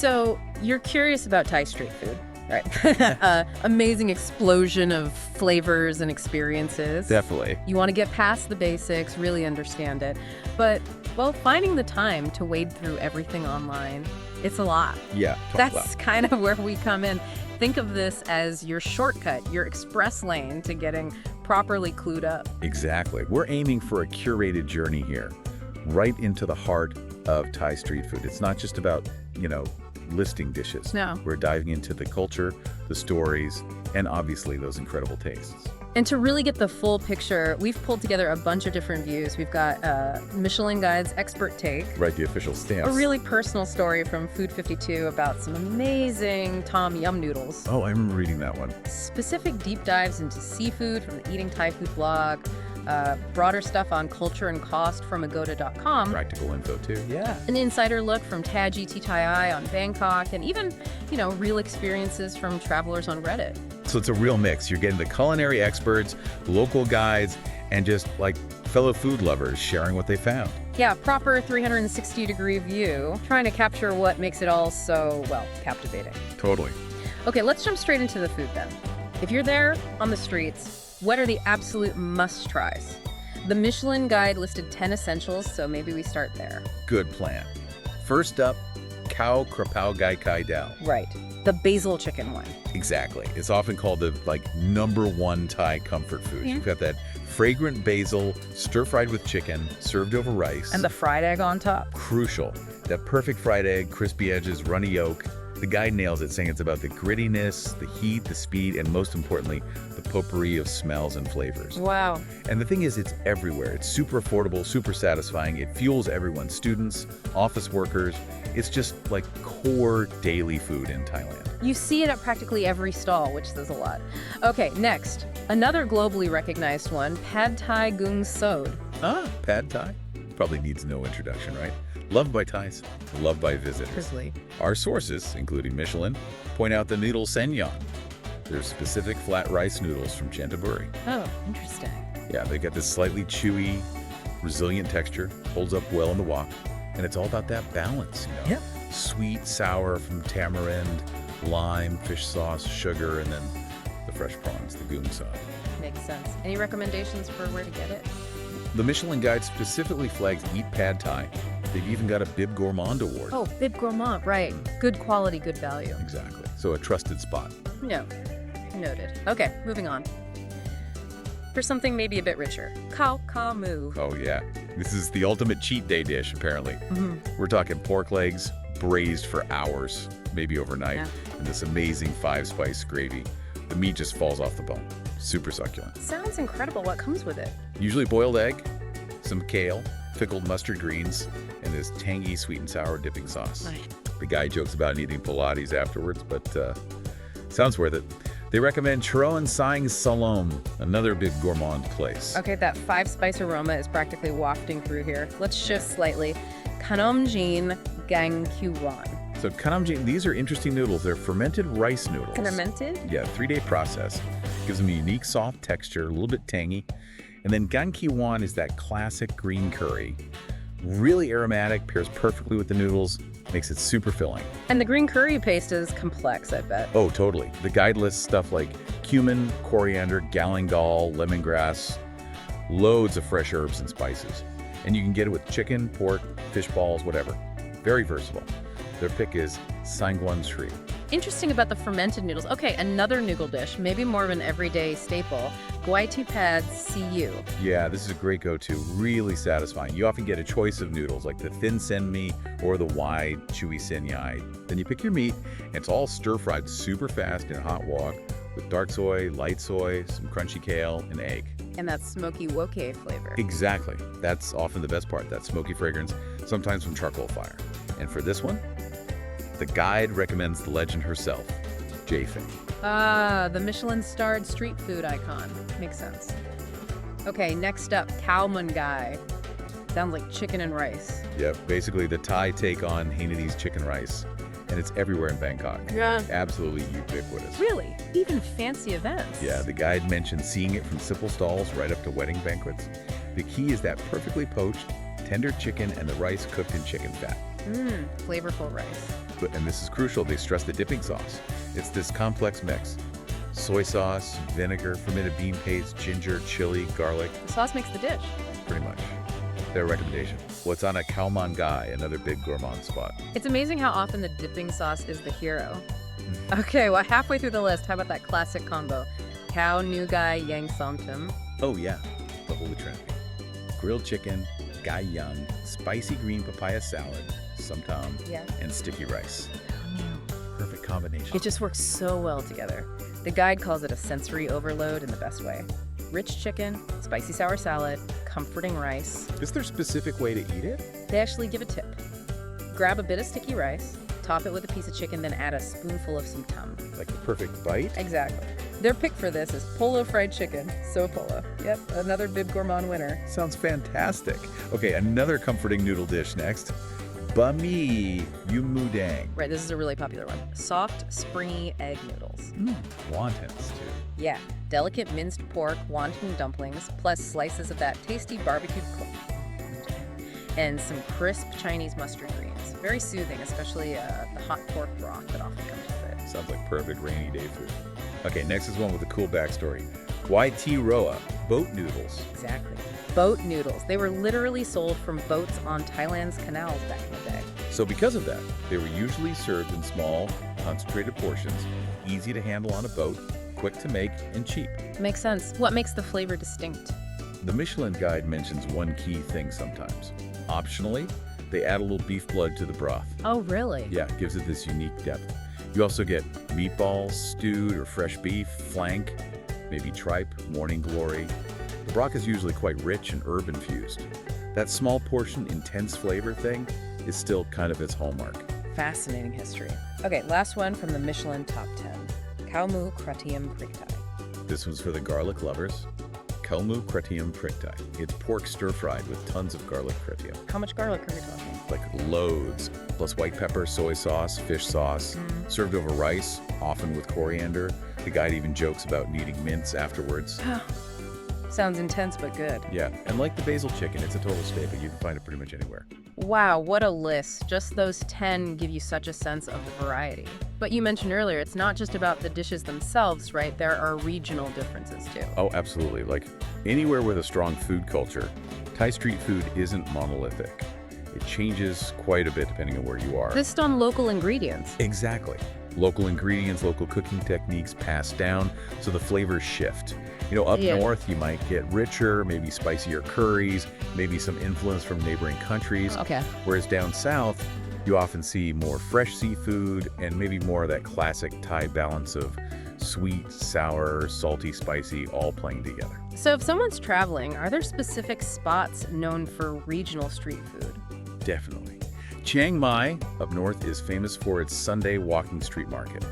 So you're curious about Thai street food, right? Amazing explosion of flavors and experiences. Definitely. You want to get past the basics, really understand it. But, well, finding the time to wade through everything online, it's a lot. Yeah. That's kind of where we come in. Think of this as your shortcut, your express lane to getting properly clued up. Exactly. We're aiming for a curated journey here, right into the heart of Thai street food. It's not just about, listing dishes. No. We're diving into the culture, the stories, and obviously those incredible tastes. And to really get the full picture, we've pulled together a bunch of different views. We've got Michelin Guide's expert take. Right, the official stamps. A really personal story from Food 52 about some amazing Tom Yum noodles. Oh, I remember reading that one. Specific deep dives into seafood from the Eating Thai Food blog. Broader stuff on culture and cost from Agoda.com. Practical info, too. Yeah. An insider look from TAGTHAi on Bangkok, and even, real experiences from travelers on Reddit. So it's a real mix. You're getting the culinary experts, local guides, and just like fellow food lovers sharing what they found. Yeah, proper 360-degree view, trying to capture what makes it all so, captivating. Totally. Okay, let's jump straight into the food then. If you're there on the streets, what are the absolute must-tries? The Michelin Guide listed 10 essentials, so maybe we start there. Good plan. First up, Khao Krapao Gai Kai Dao. Right, the basil chicken one. Exactly. It's often called the #1 Thai comfort food. Yeah. You've got that fragrant basil stir-fried with chicken, served over rice. And the fried egg on top. Crucial. That perfect fried egg, crispy edges, runny yolk. The guide nails it, saying it's about the grittiness, the heat, the speed, and most importantly, the potpourri of smells and flavors. Wow. And the thing is, it's everywhere. It's super affordable, super satisfying. It fuels everyone, students, office workers. It's just like core daily food in Thailand. You see it at practically every stall, which says a lot. Okay, next. Another globally recognized one, Pad Thai Gung Sod. Ah, Pad Thai. Probably needs no introduction, right? Loved by Thais, loved by visitors. Grizzly. Our sources, including Michelin, point out the noodle senyon. They're specific flat rice noodles from Chanthaburi. Oh, interesting. Yeah, they get this slightly chewy, resilient texture, holds up well in the wok, and it's all about that balance, Yep. Sweet, sour from tamarind, lime, fish sauce, sugar, and then the fresh prawns, the goong sod. Makes sense. Any recommendations for where to get it? The Michelin Guide specifically flags Eat Pad Thai. They've even got a Bib Gourmand award. Oh, Bib Gourmand, right. Good quality, good value. Exactly. So a trusted spot. No. Noted. Okay, moving on. For something maybe a bit richer. Khao Mu. Oh, yeah. This is the ultimate cheat day dish, apparently. Mm-hmm. We're talking pork legs, braised for hours, maybe overnight, Yeah. in this amazing 5-spice gravy. The meat just falls off the bone. Super succulent. Sounds incredible. What comes with it? Usually boiled egg, some kale, pickled mustard greens, and this tangy sweet and sour dipping sauce. Nice. The guy jokes about needing Pilates afterwards, but sounds worth it. They recommend Charoen Sang Salom, another big gourmand place. Okay, that 5-spice aroma is practically wafting through here. Let's shift slightly. Kanomjin Gang Kyuwan. So Kanamjin, these are interesting noodles. They're fermented rice noodles. Fermented? Yeah, 3-day process. Gives them a unique soft texture, a little bit tangy. And then Gangkiwan is that classic green curry. Really aromatic, pairs perfectly with the noodles, makes it super filling. And the green curry paste is complex, I bet. Oh, totally. The guide lists stuff like cumin, coriander, galangal, lemongrass, loads of fresh herbs and spices. And you can get it with chicken, pork, fish balls, whatever. Very versatile. Their pick is Sangwon Sri. Interesting about the fermented noodles. Okay, another noodle dish, maybe more of an everyday staple. Guai Tu Pad CU. Yeah, this is a great go-to, really satisfying. You often get a choice of noodles, like the thin senmi or the wide, chewy senyai. Then you pick your meat, and it's all stir-fried super fast in a hot wok with dark soy, light soy, some crunchy kale, and egg. And that smoky woke flavor. Exactly. That's often the best part, that smoky fragrance, sometimes from charcoal fire. And for this one, the guide recommends the legend herself, Jeh Fei. Ah, the Michelin-starred street food icon. Makes sense. Okay, next up, Khao Man Gai. Sounds like chicken and rice. Yeah, basically the Thai take on Hainanese chicken rice. And it's everywhere in Bangkok. Yeah. Absolutely ubiquitous. Really? Even fancy events? Yeah, the guide mentioned seeing it from simple stalls right up to wedding banquets. The key is that perfectly poached, tender chicken and the rice cooked in chicken fat. Flavorful rice. and this is crucial, they stress the dipping sauce. It's this complex mix. Soy sauce, vinegar, fermented bean paste, ginger, chili, garlic, The sauce makes the dish. pretty much. Their recommendation. What's on a Khao Man Gai, another big gourmand spot. It's amazing how often the dipping sauce is the hero. Okay, well, halfway through the list, how about that classic combo? Khao, Nu Gai, Yang Som Tim. Oh yeah, the Holy Trinity. Grilled chicken, gai young, spicy green papaya salad, sum tam, Yeah. and sticky rice. Perfect combination. It just works so well together. The guide calls it a sensory overload in the best way. Rich chicken, spicy sour salad, comforting rice. Is there a specific way to eat it? They actually give a tip. Grab a bit of sticky rice, top it with a piece of chicken, then add a spoonful of sum tam. Like the perfect bite? Exactly. Their pick for this is polo fried chicken. So polo. Yep, another Bib Gourmand winner. Sounds fantastic. Okay, another comforting noodle dish next. Banh mi yum mu dang. Right, this is a really popular one. Soft, springy egg noodles. Wontons too. Yeah, delicate minced pork, wonton dumplings, plus slices of that tasty barbecued corn. And some crisp Chinese mustard greens. Very soothing, especially the hot pork broth that often comes with it. Sounds like perfect rainy day food. Okay, next is one with a cool backstory. Yt Roa, boat noodles. Exactly. Boat noodles. They were literally sold from boats on Thailand's canals back in the day. So because of that, they were usually served in small, concentrated portions, easy to handle on a boat, quick to make, and cheap. Makes sense. What makes the flavor distinct? The Michelin Guide mentions one key thing sometimes. Optionally, they add a little beef blood to the broth. Oh, really? Yeah, it gives it this unique depth. You also get meatballs, stewed or fresh beef, flank, maybe tripe, morning glory. The broth is usually quite rich and herb infused. That small portion, intense flavor thing is still kind of its hallmark. Fascinating history. Okay, last one from the Michelin Top 10. Khao Mu Kratium Prick Thai. This one's for the garlic lovers. Khao mu kratium prick thai. It's pork stir-fried with tons of garlic kratium. How much garlic are we talking? Like loads, plus white pepper, soy sauce, fish sauce, served over rice, often with coriander. The guide even jokes about needing mince afterwards. Sounds intense, but good. Yeah, and like the basil chicken, it's a total staple. You can find it pretty much anywhere. Wow, what a list. Just those 10 give you such a sense of the variety. But you mentioned earlier, it's not just about the dishes themselves, right? There are regional differences too. Oh, absolutely. Like anywhere with a strong food culture, Thai street food isn't monolithic. It changes quite a bit depending on where you are. Based on local ingredients. Exactly. Local ingredients, local cooking techniques passed down, so the flavors shift. You know, up north, you might get richer, maybe spicier curries, maybe some influence from neighboring countries. Okay. Whereas down south, you often see more fresh seafood and maybe more of that classic Thai balance of sweet, sour, salty, spicy, all playing together. So if someone's traveling, are there specific spots known for regional street food? Definitely. Chiang Mai, up north, is famous for its Sunday walking street market.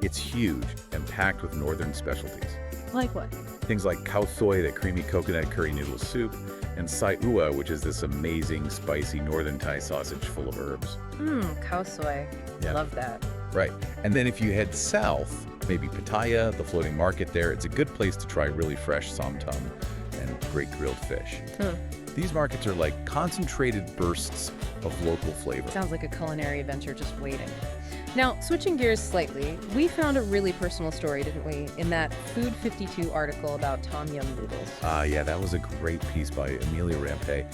It's huge and packed with northern specialties. Like what? Things like Khao Soi, that creamy coconut curry noodle soup, and Sai Ua, which is this amazing, spicy northern Thai sausage full of herbs. Khao Soi. Yeah. Love that. Right. And then if you head south, maybe Pattaya, the floating market there, it's a good place to try really fresh som tam and great grilled fish. These markets are like concentrated bursts of local flavor. Sounds like a culinary adventure just waiting. Now, switching gears slightly, we found a really personal story, didn't we, in that Food 52 article about tom yum noodles. Yeah, that was a great piece by Amelia Rampe. It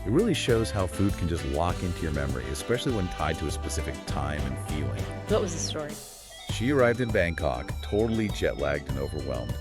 really shows how food can just lock into your memory, especially when tied to a specific time and feeling. What was the story? She arrived in Bangkok, totally jet-lagged and overwhelmed.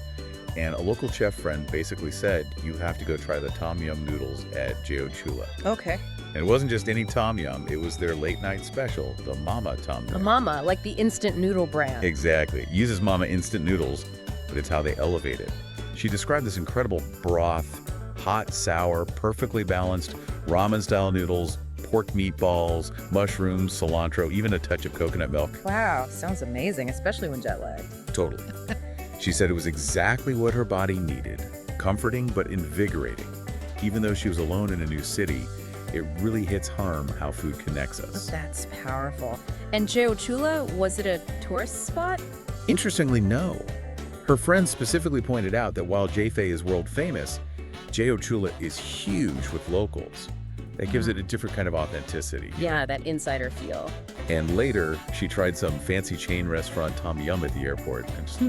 And a local chef friend basically said, you have to go try the tom yum noodles at Jeh-O Chula. Okay. And it wasn't just any tom yum, it was their late night special, the Mama Tom Yum. A mama, like the instant noodle brand. Exactly. It uses Mama instant noodles, but it's how they elevate it. She described this incredible broth, hot, sour, perfectly balanced, ramen-style noodles, pork meatballs, mushrooms, cilantro, even a touch of coconut milk. Wow, sounds amazing, especially when jet lagged. Totally. She said it was exactly what her body needed. Comforting, but invigorating. Even though she was alone in a new city, it really hits home how food connects us. That's powerful. And Jeh-O Chula, was it a tourist spot? Interestingly, no. Her friends specifically pointed out that while TAGTHAi is world famous, Jeh-O Chula is huge with locals. That gives it a different kind of authenticity. Yeah, that insider feel. And later, she tried some fancy chain restaurant Tom Yum at the airport and just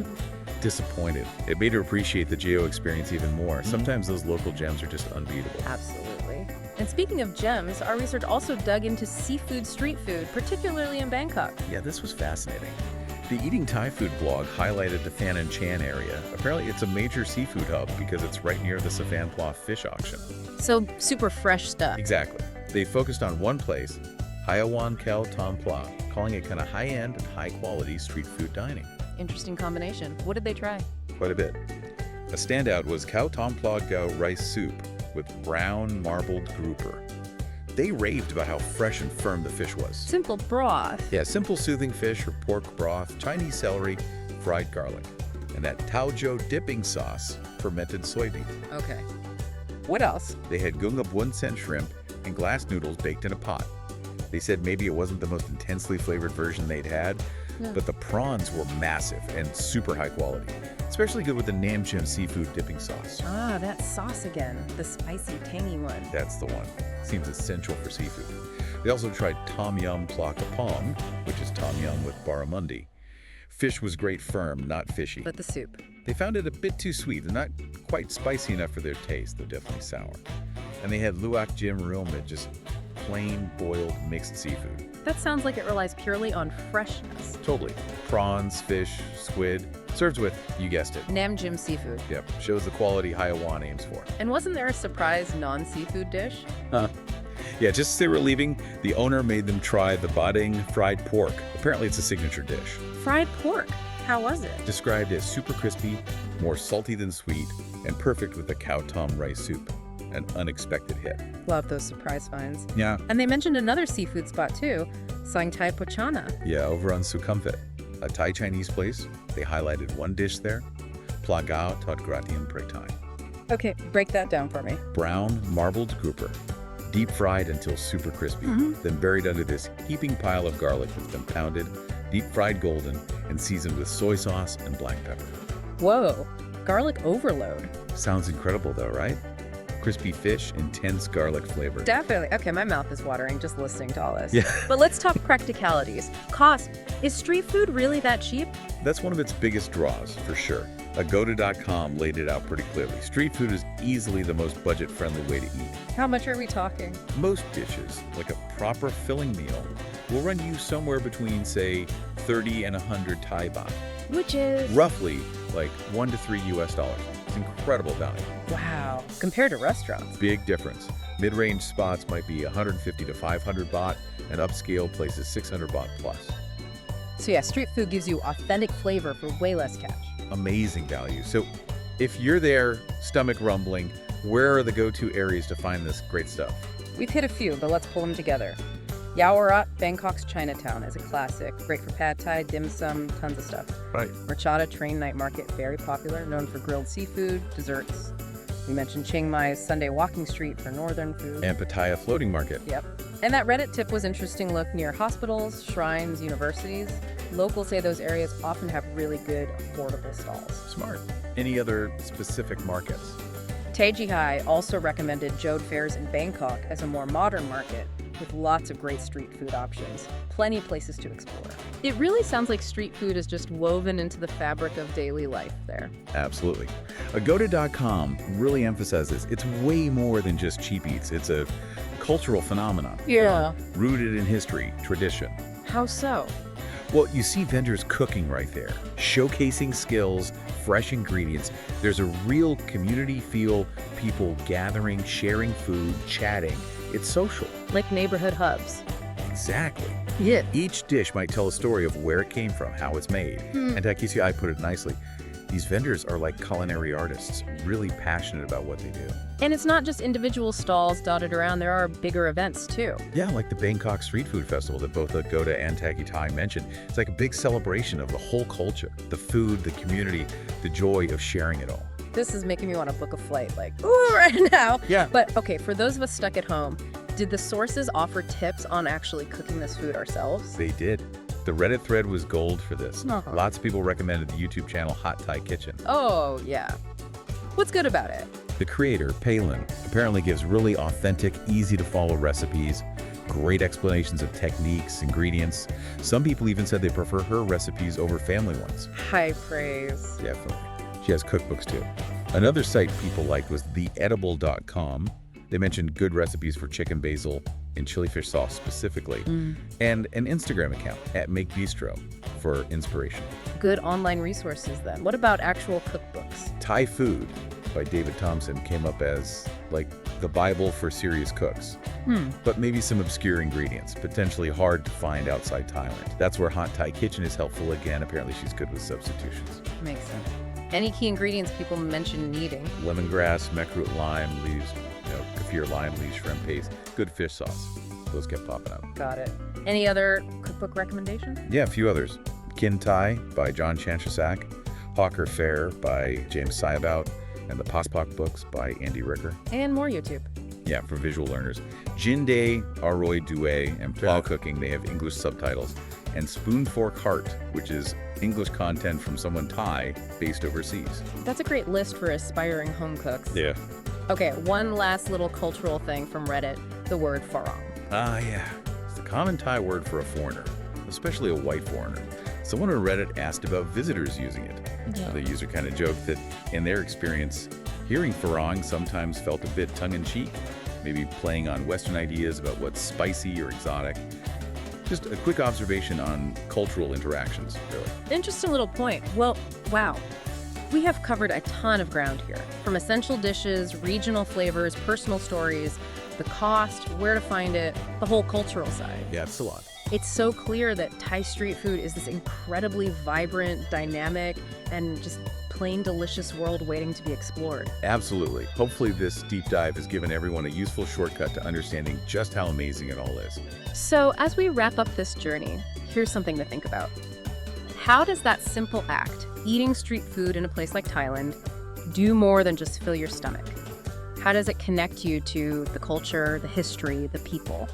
disappointed. It made her appreciate the Jeh-O experience even more. Sometimes those local gems are just unbeatable. Absolutely. And speaking of gems, our research also dug into seafood street food, particularly in Bangkok. Yeah, this was fascinating. The Eating Thai Food blog highlighted the Phan and Chan area. Apparently, it's a major seafood hub because it's right near the Savan Plough fish auction. So super fresh stuff. Exactly. They focused on one place, Hayawan Khao Tom Plough, calling it kind of high-end and high-quality street food dining. Interesting combination. What did they try? Quite a bit. A standout was Khao Tom Plough Gao rice soup with brown marbled grouper. They raved about how fresh and firm the fish was. Simple broth. Yeah, simple soothing fish or pork broth, Chinese celery, fried garlic, and that Taojiu dipping sauce, fermented soybean. Okay. What else? They had gunga bunsen shrimp and glass noodles baked in a pot. They said maybe it wasn't the most intensely flavored version they'd had, but the prawns were massive and super high quality. Especially good with the Nam Jim seafood dipping sauce. Ah, that sauce again. The spicy, tangy one. That's the one. Seems essential for seafood. They also tried Tom Yum Pla Kapong, which is Tom Yum with barramundi. Fish was great firm, not fishy. But the soup. They found it a bit too sweet and not quite spicy enough for their taste, though definitely sour. And they had Luak Jim Rilmid, just plain boiled mixed seafood. That sounds like it relies purely on freshness. Totally. Prawns, fish, squid. Serves with, you guessed it. Nam Jim seafood. Yep. Shows the quality Hayawan aims for. And wasn't there a surprise non-seafood dish? Yeah, just as they were leaving, the owner made them try the Bading fried pork. Apparently it's a signature dish. Fried pork. How was it? Described as super crispy, more salty than sweet, and perfect with the Khao Tom rice soup. An unexpected hit. Love those surprise finds. Yeah. And they mentioned another seafood spot too, Sang Thai Pochana. Yeah, over on Sukhumvit, a Thai Chinese place. They highlighted one dish there, Pla Gao Tot Gratian Pre Thai. Okay, break that down for me. Brown marbled grouper, deep fried until super crispy, then buried under this heaping pile of garlic that's been pounded, deep fried golden, and seasoned with soy sauce and black pepper. Whoa, garlic overload. Sounds incredible though, right? Crispy fish, intense garlic flavor. Definitely. Okay, my mouth is watering just listening to all this. Yeah. But let's talk practicalities. Cost. Is street food really that cheap? That's one of its biggest draws, for sure. Agoda.com laid it out pretty clearly. Street food is easily the most budget-friendly way to eat. How much are we talking? Most dishes, like a proper filling meal, will run you somewhere between, say, 30 and 100 Thai baht. Which is? Roughly, like $1 to $3 US. It's incredible value. Wow. Compared to restaurants. Big difference. Mid-range spots might be 150 to 500 baht, and upscale places 600 baht plus. So yeah, street food gives you authentic flavor for way less cash. Amazing value. So if you're there, stomach rumbling, where are the go-to areas to find this great stuff? We've hit a few, but let's pull them together. Yaowarat, Bangkok's Chinatown, is a classic. Great for pad thai, dim sum, tons of stuff. Right. Merchata Train Night Market, very popular, known for grilled seafood, desserts. We mentioned Chiang Mai's Sunday Walking Street for northern food. And Pattaya Floating Market. Yep. And that Reddit tip was interesting look near hospitals, shrines, universities. Locals say those areas often have really good, affordable stalls. Smart. Any other specific markets? TAGTHAi also recommended Jodd Fairs in Bangkok as a more modern market with lots of great street food options. Plenty of places to explore. It really sounds like street food is just woven into the fabric of daily life there. Absolutely. Agoda.com really emphasizes it's way more than just cheap eats. It's a cultural phenomenon. Yeah. Rooted in history, tradition. How so? Well, you see vendors cooking right there, showcasing skills, fresh ingredients. There's a real community feel, people gathering, sharing food, chatting. It's social. Like neighborhood hubs. Exactly. Yeah. Each dish might tell a story of where it came from, how it's made. And TAGTHAi put it nicely. These vendors are like culinary artists, really passionate about what they do. And it's not just individual stalls dotted around, there are bigger events too. Yeah, like the Bangkok Street Food Festival that both Agoda and TAGTHAi mentioned. It's like a big celebration of the whole culture, the food, the community, the joy of sharing it all. This is making me want to book a flight, like, ooh, right now. Yeah. But okay, for those of us stuck at home, did the sources offer tips on actually cooking this food ourselves? They did. The Reddit thread was gold for this. Uh-huh. Lots of people recommended the YouTube channel Hot Thai Kitchen. Oh, yeah. What's good about it? The creator, Palin, apparently gives really authentic, easy-to-follow recipes, great explanations of techniques, ingredients. Some people even said they prefer her recipes over family ones. High praise. Definitely. She has cookbooks too. Another site people liked was theedible.com. They mentioned good recipes for chicken basil and chili fish sauce specifically, and an Instagram account @MakeBistro for inspiration. Good online resources then. What about actual cookbooks? Thai Food by David Thompson came up as like the Bible for serious cooks, but maybe some obscure ingredients, potentially hard to find outside Thailand. That's where Hot Thai Kitchen is helpful again. Apparently she's good with substitutions. Makes sense. Any key ingredients people mention needing? Lemongrass, mecroot lime leaves, kaffir lime leaves, shrimp paste, good fish sauce. Those kept popping up. Got it. Any other cookbook recommendations? Yeah, a few others. Kin Thai by John Chanchasak, Hawker Fare by James Syabout, and the Paspak books by Andy Ricker. And more YouTube. Yeah, for visual learners. Jinde, Aroy Due, and Plow Cooking, they have English subtitles. And Spoon Fork Heart, which is English content from someone Thai based overseas. That's a great list for aspiring home cooks. Yeah. Okay, one last little cultural thing from Reddit, the word farang. Yeah. It's the common Thai word for a foreigner, especially a white foreigner. Someone on Reddit asked about visitors using it. Yeah. The user kind of joked that in their experience, hearing farang sometimes felt a bit tongue-in-cheek, maybe playing on Western ideas about what's spicy or exotic. Just a quick observation on cultural interactions, really. Interesting little point. Well, wow. We have covered a ton of ground here, from essential dishes, regional flavors, personal stories, the cost, where to find it, the whole cultural side. Yeah, it's a lot. It's so clear that Thai street food is this incredibly vibrant, dynamic, and just plain delicious world waiting to be explored. Absolutely. Hopefully this deep dive has given everyone a useful shortcut to understanding just how amazing it all is. So as we wrap up this journey, here's something to think about. How does that simple act, eating street food in a place like Thailand, do more than just fill your stomach? How does it connect you to the culture, the history, the people?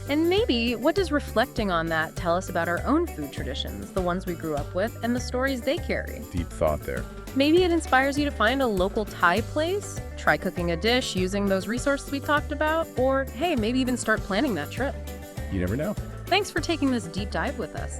And maybe, what does reflecting on that tell us about our own food traditions, the ones we grew up with, and the stories they carry? Deep thought there. Maybe it inspires you to find a local Thai place, try cooking a dish using those resources we talked about, or hey, maybe even start planning that trip. You never know. Thanks for taking this deep dive with us.